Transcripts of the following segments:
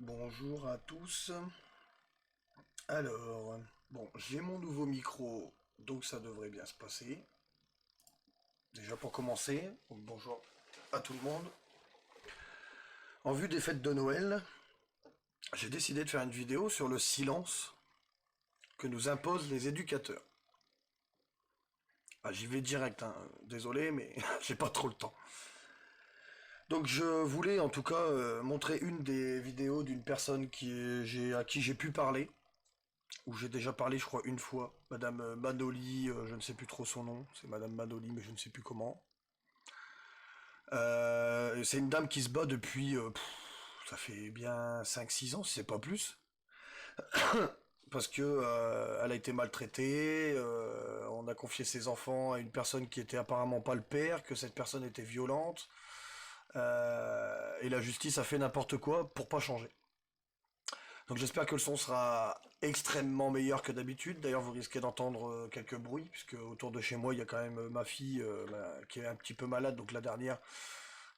Bonjour à tous. Alors, bon, j'ai mon nouveau micro, donc ça devrait bien se passer. Déjà pour commencer, donc bonjour à tout le monde. En vue des fêtes de Noël, j'ai décidé de faire une vidéo sur le silence que nous imposent les éducateurs. Ah, j'y vais direct, hein. Désolé, mais j'ai pas trop le temps. Donc je voulais en tout cas montrer une des vidéos d'une personne à qui j'ai pu parler, où j'ai déjà parlé, je crois, une fois. Madame Manoli, je ne sais plus trop son nom. C'est Madame Manoli, mais je ne sais plus comment. C'est une dame qui se bat depuis, ça fait bien 5 6 ans, si c'est pas plus. Parce que elle a été maltraitée, on a confié ses enfants à une personne qui était apparemment pas le père, que cette personne était violente, et la justice a fait n'importe quoi pour pas changer. Donc j'espère que le son sera extrêmement meilleur que d'habitude. D'ailleurs, vous risquez d'entendre quelques bruits, puisque autour de chez moi, il y a quand même ma fille qui est un petit peu malade, donc la dernière,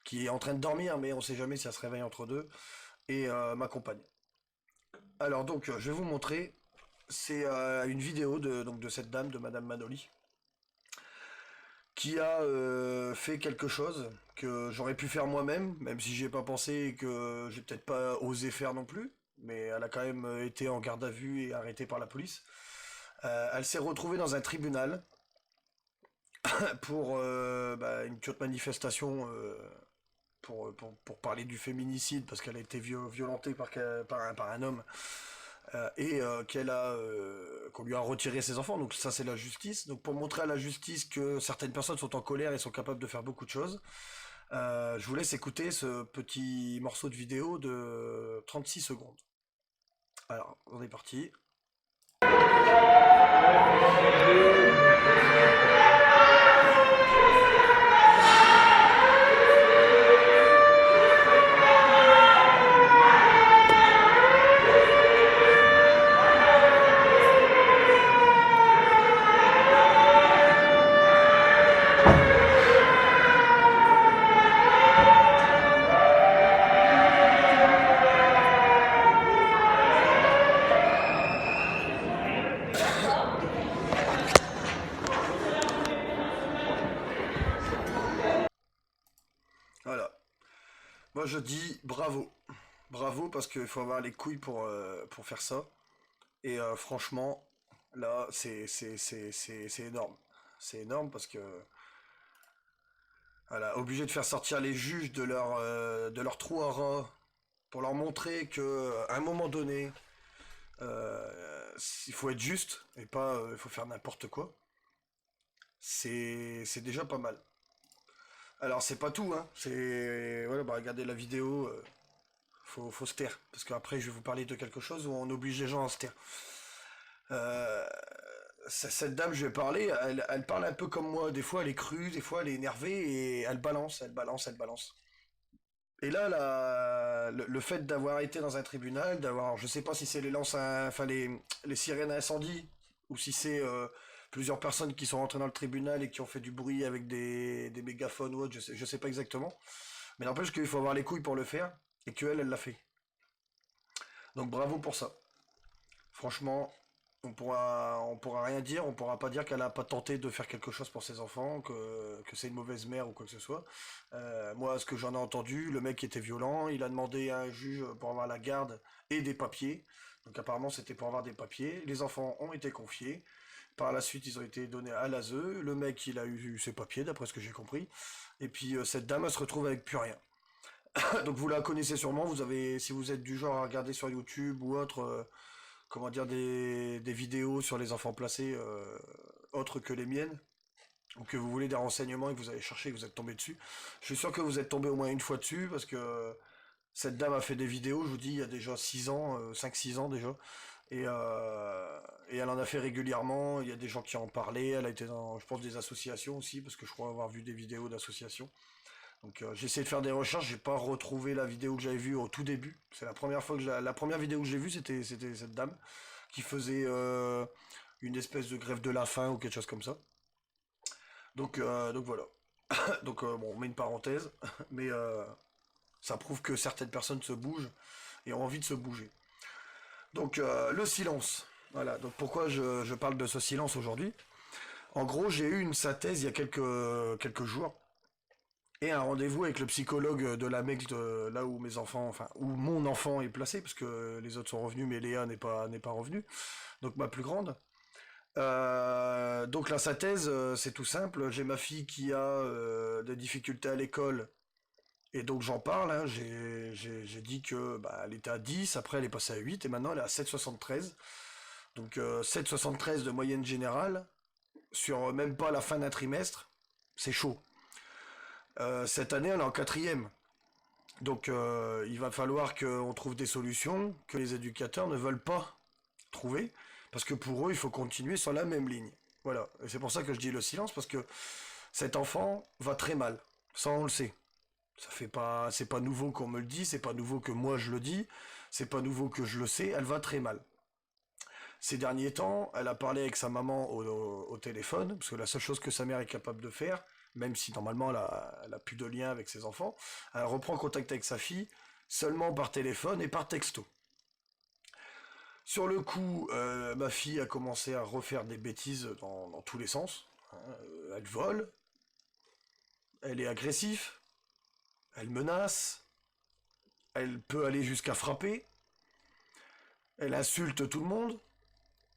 qui est en train de dormir, mais on sait jamais si elle se réveille entre deux, et ma compagne. Alors donc, je vais vous montrer, c'est une vidéo de cette dame, de Madame Manoli, qui a fait quelque chose que j'aurais pu faire moi-même, même si j'y ai pas pensé et que j'ai peut-être pas osé faire non plus, mais elle a quand même été en garde à vue et arrêtée par la police. Elle s'est retrouvée dans un tribunal pour une toute manifestation pour parler du féminicide parce qu'elle a été violentée par un homme et qu'on lui a retiré ses enfants. Donc ça c'est la justice. Donc pour montrer à la justice que certaines personnes sont en colère et sont capables de faire beaucoup de choses, je vous laisse écouter ce petit morceau de vidéo de 36 secondes. Alors, on est parti. Voilà. Moi je dis bravo. Bravo parce qu'il faut avoir les couilles pour faire ça. Et franchement, là, c'est énorme. C'est énorme parce que, voilà, obligé de faire sortir les juges de leur trou à rats pour leur montrer que, à un moment donné, il faut être juste et pas, il faut faire n'importe quoi. C'est déjà pas mal. Alors c'est pas tout, hein. C'est, voilà, bah, regardez la vidéo. Faut se taire parce qu'après je vais vous parler de quelque chose où on oblige les gens à se taire. Euh, cette dame, je vais parler, elle parle un peu comme moi. Des fois, elle est crue, des fois, elle est énervée et elle balance, elle balance, elle balance. Et là, le fait d'avoir été dans un tribunal, d'avoir, je sais pas si c'est les sirènes à incendie ou si c'est plusieurs personnes qui sont rentrées dans le tribunal et qui ont fait du bruit avec des mégaphones ou autre, je sais pas exactement. Mais n'empêche qu'il faut avoir les couilles pour le faire et qu'elle, elle l'a fait. Donc bravo pour ça. Franchement, on pourra rien dire, on pourra pas dire qu'elle a pas tenté de faire quelque chose pour ses enfants, que c'est une mauvaise mère ou quoi que ce soit. Moi, ce que j'en ai entendu, le mec était violent, il a demandé à un juge pour avoir la garde et des papiers. Donc apparemment, c'était pour avoir des papiers. Les enfants ont été confiés. Par la suite, ils ont été donnés à l'ASE. Le mec, il a eu ses papiers, d'après ce que j'ai compris. Et puis cette dame, elle se retrouve avec plus rien. Donc vous la connaissez sûrement. Vous avez, si vous êtes du genre à regarder sur YouTube ou autre, comment dire, des vidéos sur les enfants placés autres que les miennes, ou que vous voulez des renseignements et que vous allez chercher et que vous êtes tombé dessus. Je suis sûr que vous êtes tombé au moins une fois dessus parce que cette dame a fait des vidéos, je vous dis, il y a déjà 6 ans, 5 6 ans déjà. Et, et elle en a fait régulièrement, il y a des gens qui en parlaient, elle a été dans, je pense, des associations aussi, parce que je crois avoir vu des vidéos d'associations. Donc j'ai essayé de faire des recherches, j'ai pas retrouvé la vidéo que j'avais vue au tout début. C'est la première fois que la première vidéo que j'ai vue, c'était cette dame qui faisait une espèce de grève de la faim ou quelque chose comme ça. Donc voilà. Donc bon, on met une parenthèse, mais ça prouve que certaines personnes se bougent et ont envie de se bouger. Donc le silence. Voilà, donc pourquoi je parle de ce silence aujourd'hui? En gros, j'ai eu une synthèse il y a quelques jours et un rendez-vous avec le psychologue de la mec là où mes enfants, enfin où mon enfant est placé, parce que les autres sont revenus, mais Léa n'est pas revenue, donc ma plus grande. Donc la synthèse, c'est tout simple. J'ai ma fille qui a des difficultés à l'école et donc j'en parle. Hein. J'ai dit que bah, elle était à 10, après elle est passée à 8 et maintenant elle est à 7,73. Donc 7,73 de moyenne générale sur même pas la fin d'un trimestre, c'est chaud. Cette année elle est en quatrième. Donc il va falloir qu'on trouve des solutions que les éducateurs ne veulent pas trouver, parce que pour eux il faut continuer sur la même ligne. Voilà, et c'est pour ça que je dis le silence, parce que cet enfant va très mal, ça on le sait. Ça fait pas, c'est pas nouveau qu'on me le dit, c'est pas nouveau que moi je le dis, c'est pas nouveau que je le sais, elle va très mal. Ces derniers temps, elle a parlé avec sa maman au téléphone, parce que la seule chose que sa mère est capable de faire, même si normalement elle a plus de lien avec ses enfants, elle reprend contact avec sa fille seulement par téléphone et par texto. Sur le coup, ma fille a commencé à refaire des bêtises dans tous les sens. Hein. Elle vole, elle est agressive, elle menace, elle peut aller jusqu'à frapper, elle insulte tout le monde,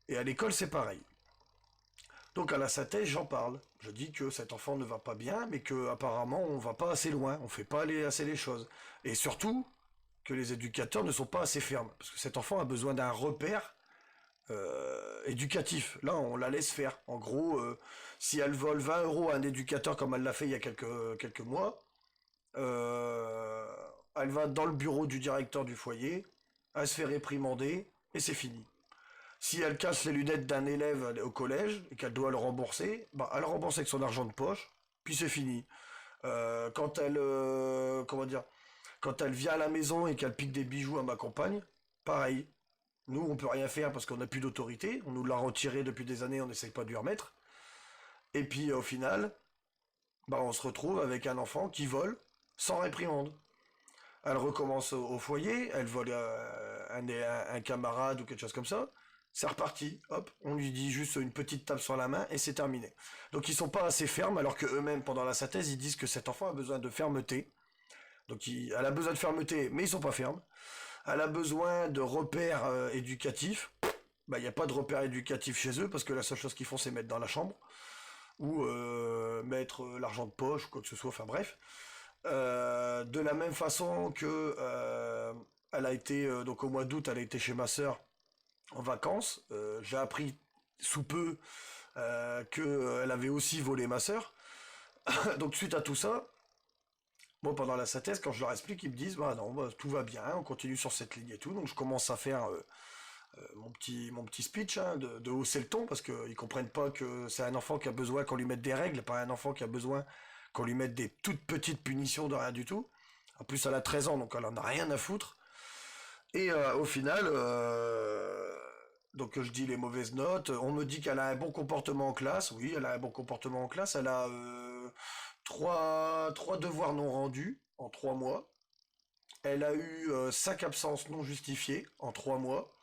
et à l'école c'est pareil. Donc à la synthèse, j'en parle. Je dis que cet enfant ne va pas bien, mais que apparemment on va pas assez loin, on fait pas aller assez les choses. Et surtout, que les éducateurs ne sont pas assez fermes. Parce que cet enfant a besoin d'un repère éducatif. Là, on la laisse faire. En gros, si elle vole 20 euros à un éducateur comme elle l'a fait il y a quelques mois, euh, elle va dans le bureau du directeur du foyer, elle se fait réprimander, et c'est fini. Si elle casse les lunettes d'un élève au collège et qu'elle doit le rembourser, bah, elle rembourse avec son argent de poche, puis c'est fini. Quand elle, comment dire, quand elle vient à la maison et qu'elle pique des bijoux à ma compagne, pareil. Nous, on peut rien faire parce qu'on n'a plus d'autorité. On nous l'a retiré depuis des années, on n'essaye pas de lui remettre. Et puis au final, bah, on se retrouve avec un enfant qui vole sans réprimande. Elle recommence au foyer, elle vole un camarade ou quelque chose comme ça. C'est reparti, hop, on lui dit juste une petite tape sur la main et c'est terminé. Donc ils sont pas assez fermes alors que eux-mêmes pendant la synthèse ils disent que cet enfant a besoin de fermeté. Donc elle a besoin de fermeté mais ils sont pas fermes. Elle a besoin de repères éducatifs. Bah, il n'y a pas de repères éducatifs chez eux parce que la seule chose qu'ils font c'est mettre dans la chambre ou mettre l'argent de poche ou quoi que ce soit, enfin bref. De la même façon que elle a été, donc au mois d'août, elle a été chez ma sœur en vacances. J'ai appris sous peu qu'elle avait aussi volé ma sœur. Donc suite à tout ça, moi pendant la synthèse, quand je leur explique, ils me disent bah non, bah, tout va bien, on continue sur cette ligne et tout. Donc je commence à faire mon petit speech, hein, de hausser le ton, parce qu'ils comprennent pas que c'est un enfant qui a besoin qu'on lui mette des règles, pas un enfant qui a besoin qu'on lui mette des toutes petites punitions de rien du tout. En plus, elle a 13 ans, donc elle en a rien à foutre. Et au final, donc je dis les mauvaises notes, on me dit qu'elle a un bon comportement en classe, oui, elle a un bon comportement en classe, elle a trois devoirs non rendus en 3 mois, elle a eu 5 absences non justifiées en 3 mois.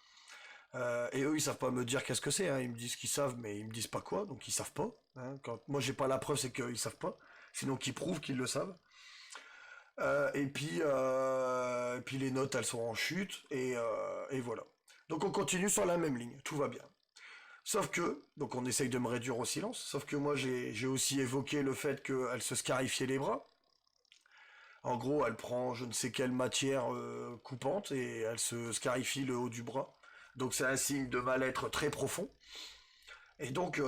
Et eux, ils savent pas me dire qu'est-ce que c'est. Hein. Ils me disent qu'ils savent, mais ils me disent pas quoi, donc ils savent pas. Hein. Quand moi j'ai pas la preuve, c'est qu'ils savent pas. Sinon, qu'ils prouvent qu'ils le savent. Et puis les notes, elles sont en chute, et voilà. Donc on continue sur la même ligne, tout va bien. Sauf que, donc on essaye de me réduire au silence, sauf que moi j'ai aussi évoqué le fait qu'elle se scarifiait les bras. En gros, elle prend je ne sais quelle matière coupante et elle se scarifie le haut du bras. Donc c'est un signe de mal-être très profond. Et donc,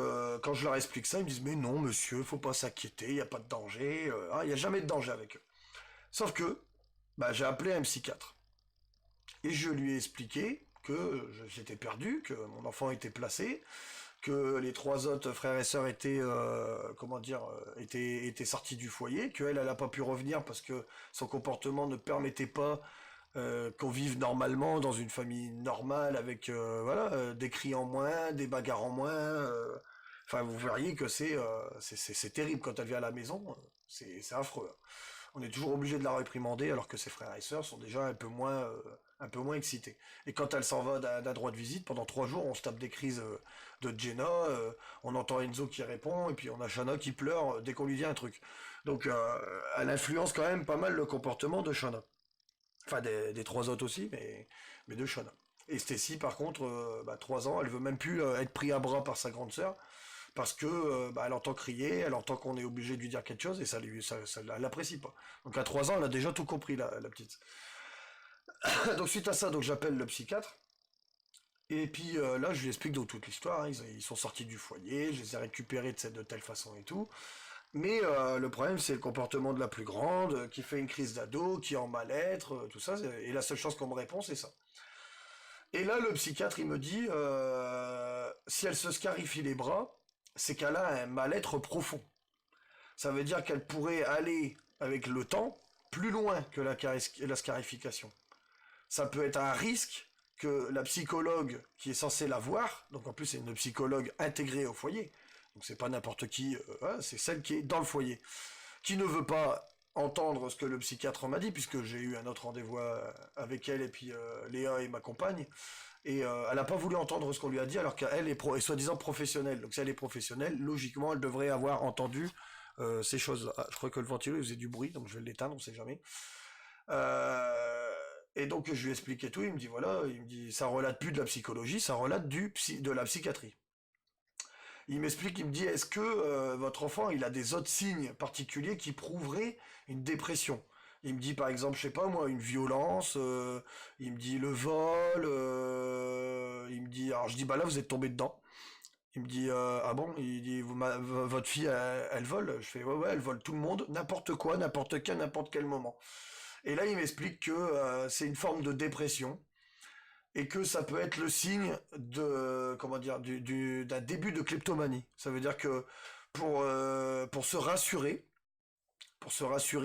quand je leur explique ça, ils me disent mais non, monsieur, faut pas s'inquiéter, il n'y a pas de danger. Il n'y a jamais de danger avec eux. Sauf que, bah, j'ai appelé un psychiatre. Et je lui ai expliqué que j'étais perdu, que mon enfant était placé, que les 3 autres frères et sœurs étaient, comment dire, étaient sortis du foyer, qu'elle, elle n'a pas pu revenir parce que son comportement ne permettait pas qu'on vive normalement dans une famille normale avec voilà des cris en moins, des bagarres en moins. Enfin, vous verriez que c'est terrible quand elle vient à la maison, c'est affreux. on est toujours obligé de la réprimander alors que ses frères et sœurs sont déjà un peu moins excités. Et quand elle s'en va d'un droit de visite, pendant 3 jours, on se tape des crises de Jenna, on entend Enzo qui répond, et puis on a Shanna qui pleure dès qu'on lui dit un truc. Donc elle influence quand même pas mal le comportement de Shanna. Enfin des trois autres aussi, mais de Shanna. Et Stacy, par contre, 3 ans, elle veut même plus être prise à bras par sa grande sœur, parce que elle entend crier, elle entend qu'on est obligé de lui dire quelque chose, et elle l'apprécie pas. Donc à 3 ans, elle a déjà tout compris, la petite. Donc suite à ça, donc j'appelle le psychiatre, et puis là, je lui explique donc toute l'histoire, hein. Ils sont sortis du foyer, je les ai récupérés de telle façon et tout. Mais le problème, c'est le comportement de la plus grande, qui fait une crise d'ado, qui est en mal-être, tout ça, et la seule chose qu'on me répond, c'est ça. Et là, le psychiatre, il me dit, si elle se scarifie les bras, c'est qu'elle a un mal-être profond. Ça veut dire qu'elle pourrait aller, avec le temps, plus loin que la scarification. Ça peut être un risque que la psychologue qui est censée la voir, donc en plus c'est une psychologue intégrée au foyer, donc c'est pas n'importe qui, c'est celle qui est dans le foyer, qui ne veut pas entendre ce que le psychiatre m'a dit, puisque j'ai eu un autre rendez-vous avec elle, et puis Léa et ma compagne, et elle n'a pas voulu entendre ce qu'on lui a dit, alors qu'elle est soi-disant professionnelle. Donc si elle est professionnelle, logiquement, elle devrait avoir entendu ces choses. Ah, je crois que le ventilo il faisait du bruit, donc je vais l'éteindre, on sait jamais. Et donc je lui explique et tout, il me dit voilà, il me dit ça relate plus de la psychologie, ça relate de la psychiatrie. Il m'explique, il me dit est-ce que votre enfant il a des autres signes particuliers qui prouveraient une dépression. Il me dit par exemple, je sais pas moi, une violence, il me dit le vol, il me dit, alors je dis bah là vous êtes tombé dedans. Il me dit ah bon, il dit votre fille elle vole. Je fais ouais elle vole tout le monde, n'importe quoi, n'importe quand, n'importe quel moment. Et là il m'explique que c'est une forme de dépression et que ça peut être le signe de comment dire d'un début de kleptomanie. Ça veut dire que pour se rassurer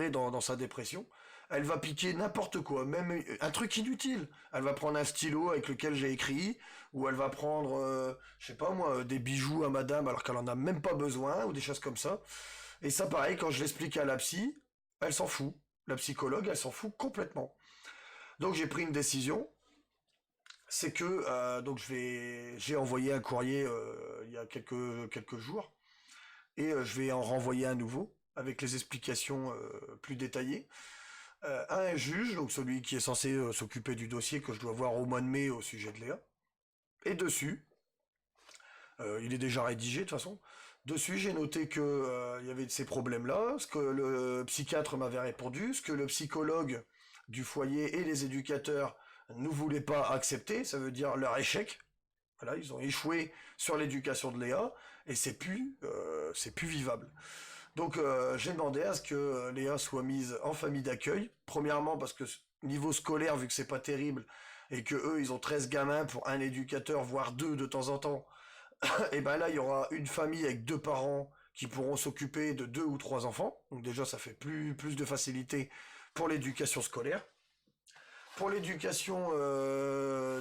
dans sa dépression, elle va piquer n'importe quoi, même un truc inutile. Elle va prendre un stylo avec lequel j'ai écrit, ou elle va prendre, je sais pas moi, des bijoux à madame alors qu'elle en a même pas besoin, ou des choses comme ça. Et ça, pareil, quand je l'explique à la psy, elle s'en fout. La psychologue, elle s'en fout complètement. Donc j'ai pris une décision, c'est que donc j'ai envoyé un courrier il y a quelques jours, et je vais en renvoyer un nouveau avec les explications plus détaillées à un juge, donc celui qui est censé s'occuper du dossier que je dois voir au mois de mai au sujet de Léa. Et dessus, il est déjà rédigé de toute façon. Dessus, j'ai noté que il y avait ces problèmes-là, ce que le psychiatre m'avait répondu, ce que le psychologue du foyer et les éducateurs ne voulaient pas accepter, ça veut dire leur échec. Voilà, ils ont échoué sur l'éducation de Léa et c'est plus vivable. Donc j'ai demandé à ce que Léa soit mise en famille d'accueil. Premièrement parce que niveau scolaire, vu que c'est pas terrible, et que eux ils ont 13 gamins pour un éducateur, voire deux de temps en temps, et ben là il y aura une famille avec deux parents qui pourront s'occuper de deux ou trois enfants. Donc déjà ça fait plus de facilité pour l'éducation scolaire. Pour l'éducation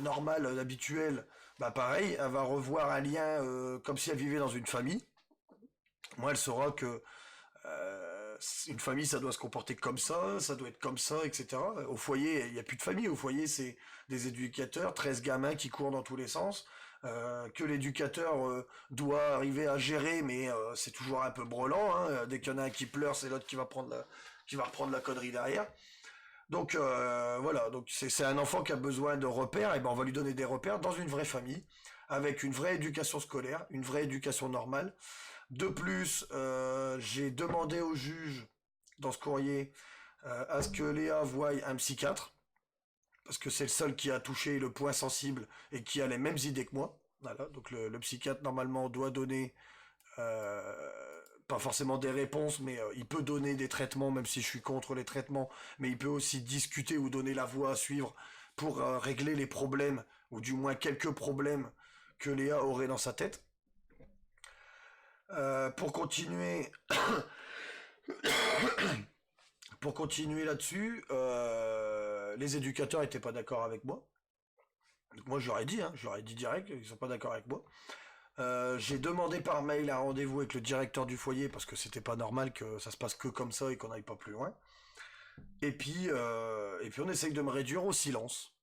normale, habituelle, bah pareil, elle va revoir un lien comme si elle vivait dans une famille. Moi, elle saura que une famille, ça doit se comporter comme ça doit être comme ça, etc. Au foyer, il n'y a plus de famille. Au foyer, c'est des éducateurs, 13 gamins qui courent dans tous les sens, que l'éducateur doit arriver à gérer, mais c'est toujours un peu brelant, hein. Dès qu'il y en a un qui pleure, c'est l'autre qui va reprendre la connerie derrière. Donc voilà, donc c'est un enfant qui a besoin de repères, et ben on va lui donner des repères dans une vraie famille, avec une vraie éducation scolaire, une vraie éducation normale. De plus, j'ai demandé au juge dans ce courrier à ce que Léa voie un psychiatre, parce que c'est le seul qui a touché le point sensible et qui a les mêmes idées que moi. Voilà, donc le psychiatre normalement doit donner pas forcément des réponses, mais il peut donner des traitements, même si je suis contre les traitements, mais il peut aussi discuter ou donner la voie à suivre pour régler les problèmes, ou du moins quelques problèmes que Léa aurait dans sa tête. Pour continuer, pour continuer là-dessus, les éducateurs étaient pas d'accord avec moi. Donc moi j'aurais dit, hein, j'aurais dit direct, ils sont pas d'accord avec moi. J'ai demandé par mail un rendez-vous avec le directeur du foyer parce que c'était pas normal que ça se passe que comme ça et qu'on n'aille pas plus loin. Et puis on essaye de me réduire au silence.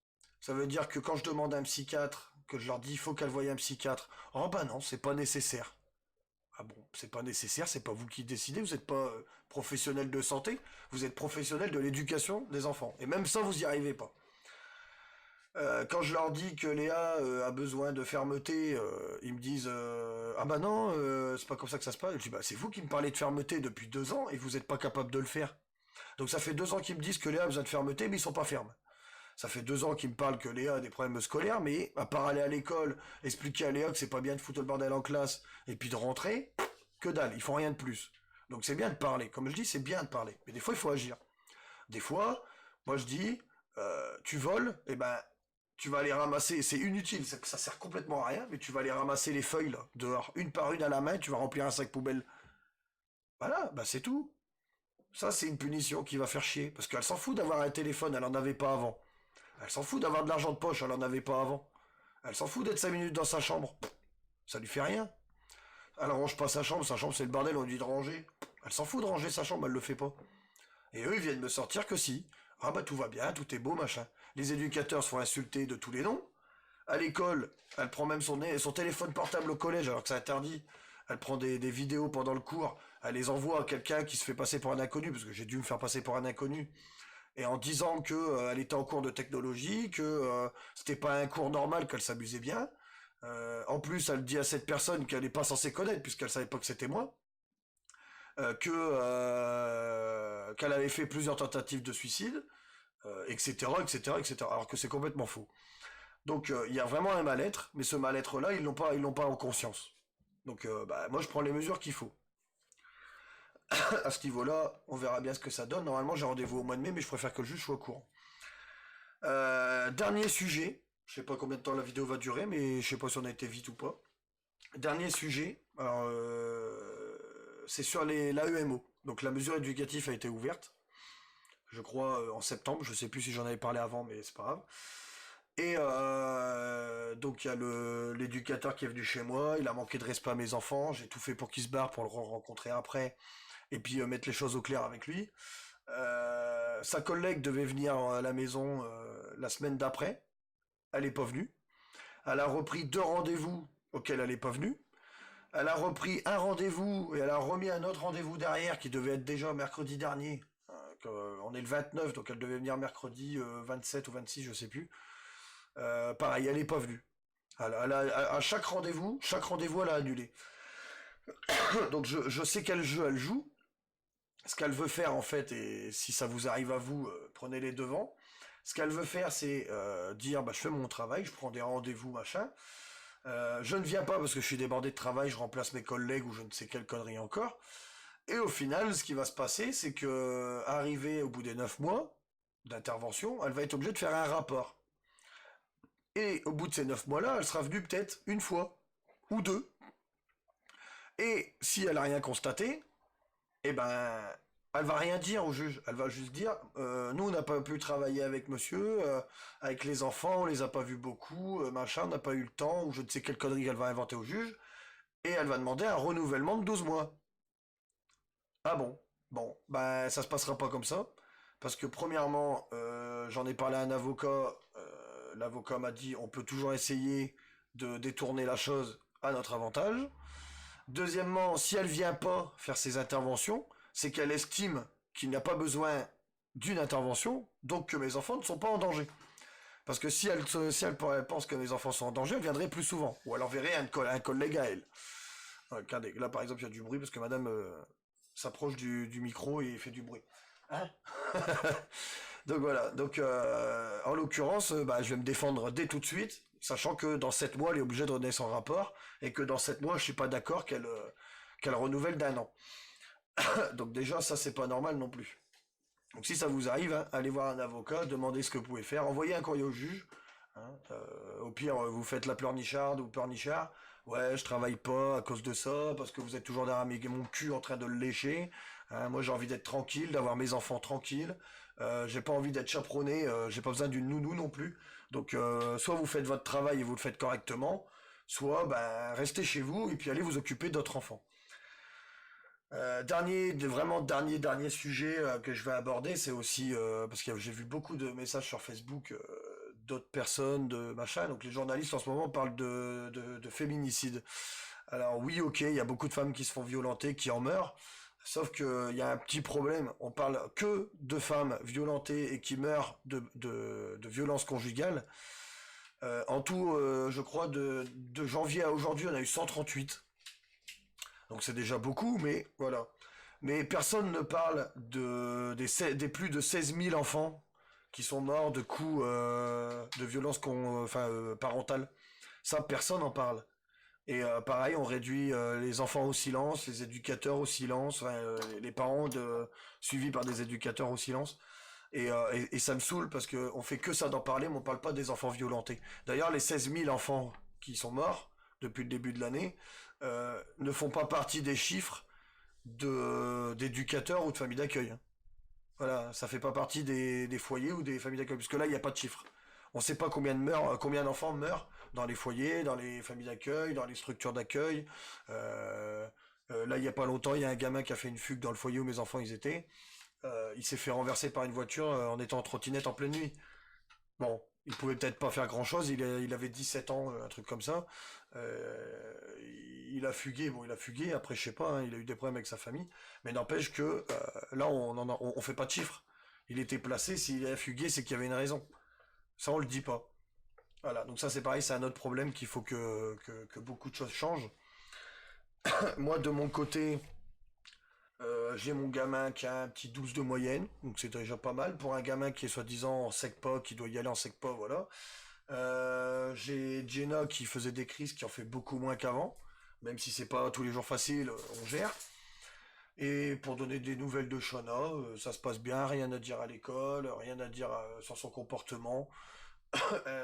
Ça veut dire que quand je demande à un psychiatre, que je leur dis il faut qu'elle voie un psychiatre, oh bah non, c'est pas nécessaire. Ah bon, c'est pas nécessaire, c'est pas vous qui décidez, vous n'êtes pas professionnel de santé, vous êtes professionnel de l'éducation des enfants. Et même ça, vous y arrivez pas. Quand je leur dis que Léa a besoin de fermeté, ils me disent ah bah non, c'est pas comme ça que ça se passe. Je dis bah c'est vous qui me parlez de fermeté depuis 2 ans et vous n'êtes pas capable de le faire. Donc ça fait 2 ans qu'ils me disent que Léa a besoin de fermeté, mais ils sont pas fermes. Ça fait 2 ans qu'ils me parlent que Léa a des problèmes scolaires, mais à part aller à l'école, expliquer à Léa que c'est pas bien de foutre le bordel en classe, et puis de rentrer, que dalle, ils font rien de plus. Donc c'est bien de parler, comme je dis, c'est bien de parler, mais des fois il faut agir. Des fois, moi je dis, tu voles, et ben tu vas aller ramasser, c'est inutile, ça sert complètement à rien, mais tu vas aller ramasser les feuilles là, dehors, une par une à la main, tu vas remplir un sac poubelle. Voilà, bah c'est tout. Ça c'est une punition qui va faire chier, parce qu'elle s'en fout d'avoir un téléphone, elle en avait pas avant. Elle s'en fout d'avoir de l'argent de poche, elle en avait pas avant. Elle s'en fout d'être 5 minutes dans sa chambre. Ça lui fait rien. Elle range pas sa chambre c'est le bordel, on lui dit de ranger. Elle s'en fout de ranger sa chambre, elle le fait pas. Et eux, ils viennent me sortir que si. Ah bah tout va bien, tout est beau, machin. Les éducateurs se font insulter de tous les noms. À l'école, elle prend même son téléphone portable au collège alors que c'est interdit. Elle prend des vidéos pendant le cours, elle les envoie à quelqu'un qui se fait passer pour un inconnu, parce que j'ai dû me faire passer pour un inconnu. Et en disant que elle était en cours de technologie, que c'était pas un cours normal, qu'elle s'amusait bien. En plus, elle dit à cette personne qu'elle n'est pas censée connaître, puisqu'elle savait pas que c'était moi, qu'elle avait fait plusieurs tentatives de suicide, etc., etc., etc. Alors que c'est complètement faux. Donc il y a vraiment un mal-être, mais ce mal-être-là, ils l'ont pas en conscience. Donc bah, moi, je prends les mesures qu'il faut. À ce niveau-là, on verra bien ce que ça donne. Normalement, j'ai rendez-vous au mois de mai, mais je préfère que le juge soit au courant. Dernier sujet. Je sais pas combien de temps la vidéo va durer, mais je sais pas si on a été vite ou pas. Dernier sujet. Alors, c'est sur l'AEMO. Donc la mesure éducative a été ouverte. Je crois en septembre. Je sais plus si j'en avais parlé avant, mais c'est pas grave. Et donc il y a l'éducateur qui est venu chez moi. Il a manqué de respect à mes enfants. J'ai tout fait pour qu'il se barre pour le rencontrer après. Et puis mettre les choses au clair avec lui. Sa collègue devait venir à la maison la semaine d'après. Elle n'est pas venue. Elle a repris 2 rendez-vous auxquels elle n'est pas venue. Elle a repris un rendez-vous et elle a remis un autre rendez-vous derrière qui devait être déjà mercredi dernier. On est le 29, donc elle devait venir mercredi 27 ou 26, je sais plus. Pareil, elle n'est pas venue. À chaque rendez-vous, elle a annulé. Donc je sais quel jeu elle joue. Ce qu'elle veut faire en fait, et si ça vous arrive à vous, prenez les devants. Ce qu'elle veut faire, c'est dire bah, je fais mon travail, je prends des rendez-vous, machin. Je ne viens pas parce que je suis débordé de travail, je remplace mes collègues ou je ne sais quelle connerie encore. Et au final, ce qui va se passer, c'est que, arrivé au bout des 9 mois d'intervention, elle va être obligée de faire un rapport. Et au bout de ces 9 mois-là, elle sera venue peut-être une fois ou deux. Et si elle n'a rien constaté, eh ben, elle va rien dire au juge. Elle va juste dire, nous, on n'a pas pu travailler avec monsieur, avec les enfants, on les a pas vus beaucoup, machin, on n'a pas eu le temps, ou je ne sais quelle connerie qu'elle va inventer au juge. Et elle va demander un renouvellement de 12 mois. Ah bon? Bon, ben, ça se passera pas comme ça. Parce que premièrement, j'en ai parlé à un avocat. L'avocat m'a dit, on peut toujours essayer de détourner la chose à notre avantage. Deuxièmement, si elle vient pas faire ses interventions, c'est qu'elle estime qu'il n'y a pas besoin d'une intervention, donc que mes enfants ne sont pas en danger. Parce que si elle pense que mes enfants sont en danger, elle viendrait plus souvent. Ou elle enverrait un collègue à elle. Regardez, là par exemple il y a du bruit parce que madame s'approche du micro et fait du bruit. Hein? Donc voilà, donc en l'occurrence, bah, je vais me défendre dès tout de suite, sachant que dans 7 mois, elle est obligée de donner son rapport, et que dans 7 mois, je suis pas d'accord qu'elle renouvelle d'1 an. Donc déjà, ça c'est pas normal non plus. Donc si ça vous arrive, hein, allez voir un avocat, demandez ce que vous pouvez faire, envoyez un courrier au juge. Hein, au pire, vous faites la pleurnicharde ou pleurnichard. Ouais, je travaille pas à cause de ça, parce que vous êtes toujours derrière mon cul en train de le lécher. Hein, moi, j'ai envie d'être tranquille, d'avoir mes enfants tranquilles. J'ai pas envie d'être chaperonné, j'ai pas besoin d'une nounou non plus. Donc, soit vous faites votre travail et vous le faites correctement, soit ben, restez chez vous et puis allez vous occuper d'autres enfants. Dernier sujet que je vais aborder, c'est aussi parce que j'ai vu beaucoup de messages sur Facebook d'autres personnes, de machin. Donc les journalistes en ce moment parlent de féminicide. Alors oui, ok, il y a beaucoup de femmes qui se font violenter, qui en meurent. Sauf qu'il y a un petit problème. On parle que de femmes violentées et qui meurent de violences conjugales. En tout, je crois, de janvier à aujourd'hui, on a eu 138. Donc c'est déjà beaucoup, mais voilà. Mais personne ne parle des plus de 16 000 enfants qui sont morts de coups de violences parentales. Ça, personne n'en parle. Et pareil, on réduit les enfants au silence, les éducateurs au silence, les parents suivis par des éducateurs au silence. Et ça me saoule parce qu'on fait que ça d'en parler, mais on parle pas des enfants violentés. D'ailleurs, les 16 000 enfants qui sont morts depuis le début de l'année ne font pas partie des chiffres d'éducateurs ou de familles d'accueil, hein. Voilà, ça fait pas partie des foyers ou des familles d'accueil, parce que là, il n'y a pas de chiffres. On ne sait pas combien d'enfants meurent dans les foyers, dans les familles d'accueil, dans les structures d'accueil. Euh, Là, il n'y a pas longtemps, il y a un gamin qui a fait une fugue dans le foyer où mes enfants ils étaient. Il s'est fait renverser par une voiture en étant en trottinette en pleine nuit. Bon, il pouvait peut-être pas faire grand-chose, il avait 17 ans, un truc comme ça. Euh, il a fugué, bon, il a fugué, après je sais pas, hein, il a eu des problèmes avec sa famille, mais n'empêche que là, on fait pas de chiffres. Il était placé, s'il a fugué, c'est qu'il y avait une raison. Ça, on le dit pas. Voilà, donc ça c'est pareil, c'est un autre problème qu'il faut que beaucoup de choses changent. Moi, de mon côté, j'ai mon gamin qui a un petit 12 de moyenne, donc c'est déjà pas mal pour un gamin qui est soi-disant en SECPA, qui doit y aller en SECPA, voilà. J'ai Jenna qui faisait des crises, qui en fait beaucoup moins qu'avant, même si c'est pas tous les jours facile, on gère. Et pour donner des nouvelles de Shona, ça se passe bien, rien à dire à l'école, rien à dire sur son comportement.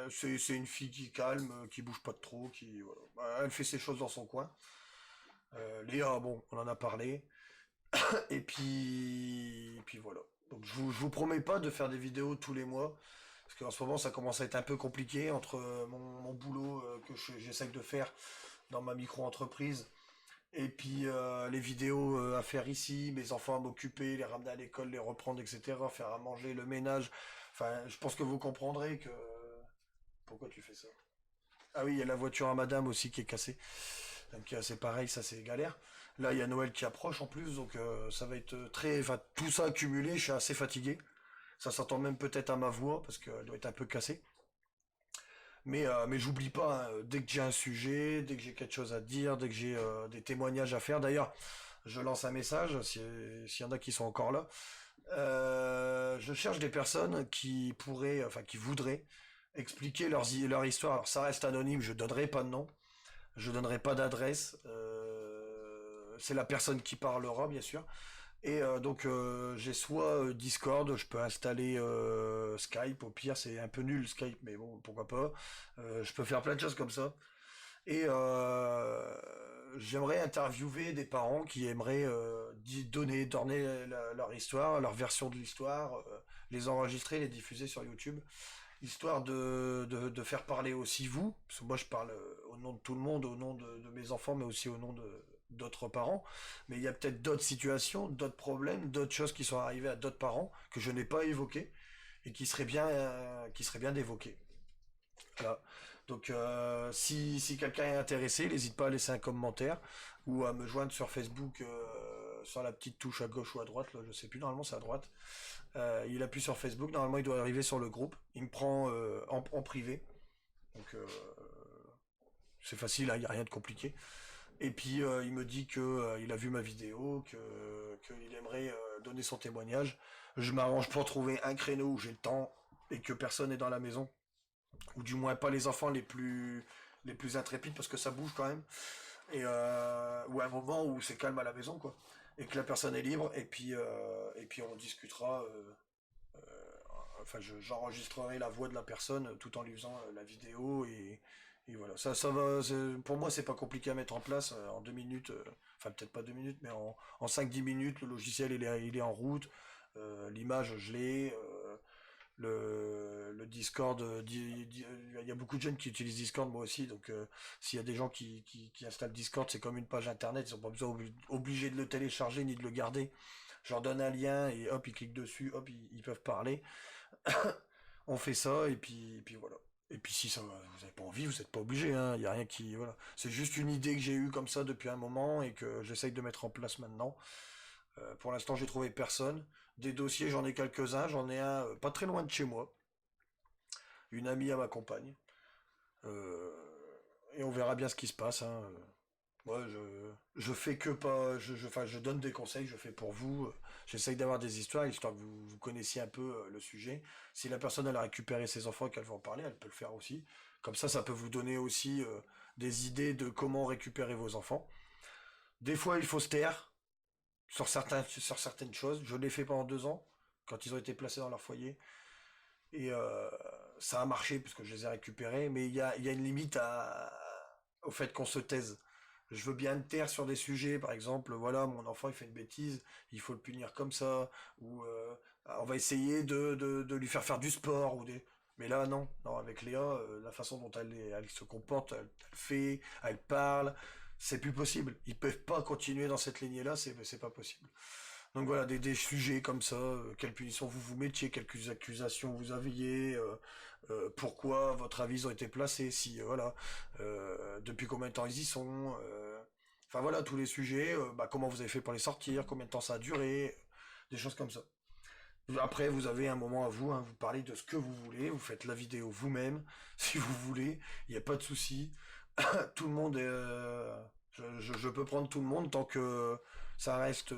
C'est une fille qui est calme, qui bouge pas de trop, qui voilà. Elle fait ses choses dans son coin. Léa, bon, on en a parlé. Et puis voilà. Donc je vous promets pas de faire des vidéos tous les mois, parce qu'en ce moment ça commence à être un peu compliqué entre mon boulot que j'essaye de faire dans ma micro-entreprise, et puis les vidéos à faire ici, mes enfants à m'occuper, les ramener à l'école, les reprendre, etc., faire à manger, le ménage. Enfin, je pense que vous comprendrez que... Pourquoi tu fais ça? Ah oui, il y a la voiture à madame aussi qui est cassée. Donc c'est pareil, ça c'est galère. Là, il y a Noël qui approche en plus, donc ça va être très... Enfin, tout ça accumulé, je suis assez fatigué. Ça s'entend même peut-être à ma voix, parce qu'elle doit être un peu cassée. Mais j'oublie pas, hein, dès que j'ai un sujet, dès que j'ai quelque chose à dire, dès que j'ai des témoignages à faire. D'ailleurs, je lance un message, s'il y en a qui sont encore là. Je cherche des personnes qui pourraient, enfin qui voudraient expliquer leur histoire. Alors ça reste anonyme, je donnerai pas de nom, je donnerai pas d'adresse. C'est la personne qui parlera, bien sûr. Et donc j'ai soit Discord, je peux installer Skype, au pire c'est un peu nul Skype, mais bon, pourquoi pas. Je peux faire plein de choses comme ça. Et j'aimerais interviewer des parents qui aimeraient donner leur histoire, leur version de l'histoire, les enregistrer, les diffuser sur YouTube, histoire de faire parler aussi vous, parce que moi je parle au nom de tout le monde, au nom de mes enfants, mais aussi au nom d'autres parents. Mais il y a peut-être d'autres situations, d'autres problèmes, d'autres choses qui sont arrivées à d'autres parents que je n'ai pas évoquées et qui seraient bien d'évoquer. Voilà. Donc si quelqu'un est intéressé, n'hésite pas à laisser un commentaire ou à me joindre sur Facebook sur la petite touche à gauche ou à droite, là, je sais plus, normalement c'est à droite. Il appuie sur Facebook, normalement il doit arriver sur le groupe. Il me prend en privé. Donc c'est facile, il n'y a rien de compliqué. Et puis il me dit que il a vu ma vidéo, qu'il aimerait donner son témoignage. Je m'arrange pour trouver un créneau où j'ai le temps et que personne n'est dans la maison, ou du moins pas les enfants les plus intrépides, parce que ça bouge quand même, ou un moment où c'est calme à la maison, quoi, et que la personne est libre, et puis on discutera. Enfin, j'enregistrerai la voix de la personne tout en lui faisant la vidéo, et voilà. Ça va. Pour moi, c'est pas compliqué à mettre en place en 2 minutes. Enfin, peut-être pas 2 minutes, mais en 5-10 minutes, le logiciel il est en route. L'image, je l'ai. le Discord. Il y a beaucoup de jeunes qui utilisent Discord, moi aussi. Donc, s'il y a des gens qui installent Discord, c'est comme une page internet. Ils sont pas besoin obligés de le télécharger ni de le garder. Je leur donne un lien et hop, ils cliquent dessus, hop, ils peuvent parler. On fait ça et puis voilà. Et puis si ça, vous n'avez pas envie, vous n'êtes pas obligé. Hein. Il y a rien qui, voilà. C'est juste une idée que j'ai eue comme ça depuis un moment et que j'essaye de mettre en place maintenant. Pour l'instant, j'ai trouvé personne. Des dossiers, j'en ai quelques-uns. J'en ai un pas très loin de chez moi. Une amie à ma compagne. Euh, et on verra bien ce qui se passe. Hein. Moi, je fais que pas. Enfin, je donne des conseils, je fais pour vous. J'essaye d'avoir des histoires, histoire que vous connaissiez un peu le sujet. Si la personne elle a récupéré ses enfants et qu'elle veut en parler, elle peut le faire aussi. Comme ça peut vous donner aussi des idées de comment récupérer vos enfants. Des fois, il faut se taire sur certaines choses. Je l'ai fait pendant 2 ans, quand ils ont été placés dans leur foyer. Et ça a marché, parce que je les ai récupérés. Mais il y a une limite au fait qu'on se taise. Je veux bien me taire sur des sujets, par exemple, voilà, mon enfant il fait une bêtise, il faut le punir comme ça, ou on va essayer de lui faire du sport, ou des... Mais là, non, non, avec Léa, la façon dont elle se comporte, elle fait, elle parle, c'est plus possible. Ils peuvent pas continuer dans cette lignée-là, c'est pas possible. Donc voilà, des sujets comme ça, quelle punition vous vous mettiez, quelques accusations vous aviez, pourquoi votre avis ont été placés, si voilà, depuis combien de temps ils y sont, enfin voilà, tous les sujets, bah, comment vous avez fait pour les sortir, combien de temps ça a duré, des choses comme ça. Après, vous avez un moment à vous, hein, vous parlez de ce que vous voulez, vous faites la vidéo vous-même, si vous voulez, il n'y a pas de souci. Tout le monde est, je peux prendre tout le monde tant que ça reste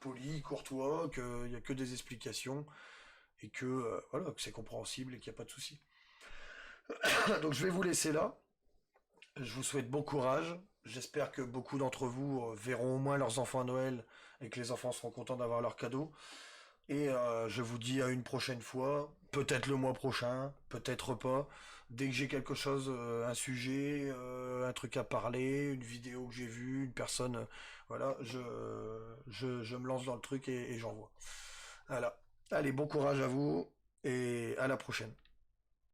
poli, courtois, qu'il n'y a que des explications et que voilà, que c'est compréhensible et qu'il n'y a pas de souci. Donc je vais vous laisser là. Je vous souhaite bon courage. J'espère que beaucoup d'entre vous verront au moins leurs enfants à Noël et que les enfants seront contents d'avoir leurs cadeaux. Et je vous dis à une prochaine fois, peut-être le mois prochain, peut-être pas. Dès que j'ai quelque chose, un sujet, un truc à parler, une vidéo que j'ai vue, une personne, voilà, je me lance dans le truc et j'envoie. Voilà. Allez, bon courage à vous et à la prochaine.